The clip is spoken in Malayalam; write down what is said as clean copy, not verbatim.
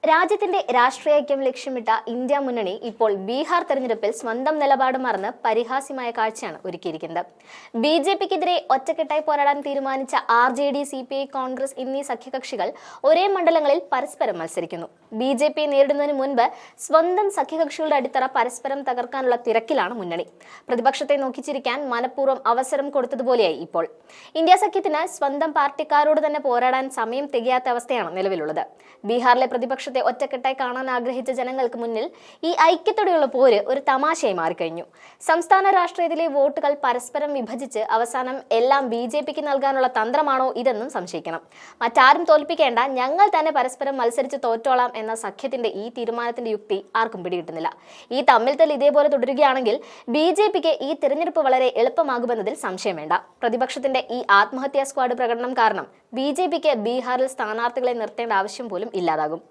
രാജ്യത്തിന്റെ രാഷ്ട്രീയ ഐക്യം ലക്ഷ്യമിട്ട ഇന്ത്യ മുന്നണി ഇപ്പോൾ ബീഹാർ തെരഞ്ഞെടുപ്പിൽ സ്വന്തം നിലപാട് മറന്ന് പരിഹാസ്യമായ കാഴ്ചയാണ് ഒരുക്കിയിരിക്കുന്നത്. ബി.ജെ.പിക്കെതിരെ ഒറ്റക്കെട്ടായി പോരാടാൻ തീരുമാനിച്ച ആർ.ജെ.ഡി, സി.പി.ഐ, കോൺഗ്രസ് എന്നീ സഖ്യകക്ഷികൾ ഒരേ മണ്ഡലങ്ങളിൽ പരസ്പരം മത്സരിക്കുന്നു. ബി.ജെ.പിയെ നേരിടുന്നതിന് മുൻപ് സ്വന്തം സഖ്യകക്ഷികളുടെ അടിത്തറ പരസ്പരം തകർക്കാനുള്ള തിരക്കിലാണ് മുന്നണി. പ്രതിപക്ഷത്തെ നോക്കിച്ചിരിക്കാൻ മനഃപൂർവ്വം അവസരം കൊടുത്തതുപോലെയായി ഇപ്പോൾ. ഇന്ത്യ സഖ്യത്തിന് സ്വന്തം പാർട്ടിക്കാരോട് തന്നെ പോരാടാൻ സമയം തികയാത്ത അവസ്ഥയാണ് നിലവിലുള്ളത്. ബീഹാറിലെ പ്രതിപക്ഷത്തെ ഒറ്റക്കെട്ടായി കാണാൻ ആഗ്രഹിച്ച ജനങ്ങൾക്ക് മുന്നിൽ ഈ ഐക്യത്തോടെയുള്ള പോര് ഒരു തമാശയായി മാറിക്കഴിഞ്ഞു. സംസ്ഥാന രാഷ്ട്രീയത്തിലെ വോട്ടുകൾ പരസ്പരം വിഭജിച്ച് അവസാനം എല്ലാം ബി.ജെ.പിക്ക് നൽകാനുള്ള തന്ത്രമാണോ ഇതെന്നും സംശയിക്കണം. മറ്റാരും തോൽപ്പിക്കേണ്ട, ഞങ്ങൾ തന്നെ പരസ്പരം മത്സരിച്ച് തോറ്റോളാം എന്ന സഖ്യത്തിന്റെ ഈ തീരുമാനത്തിന്റെ യുക്തി ആർക്കും പിടികിട്ടുന്നില്ല. ഈ തമ്മിൽ ഇതേപോലെ തുടരുകയാണെങ്കിൽ ബി.ജെ.പിക്ക് ഈ തിരഞ്ഞെടുപ്പ് വളരെ എളുപ്പമാകുമെന്നതിൽ സംശയം വേണ്ട. പ്രതിപക്ഷത്തിന്റെ ഈ ആത്മഹത്യാ സ്ക്വാഡ് പ്രകടനം കാരണം ബി.ജെ.പിക്ക് ബീഹാറിൽ സ്ഥാനാർത്ഥികളെ നിർത്തേണ്ട ആവശ്യം പോലും ഇല്ലാതാകും.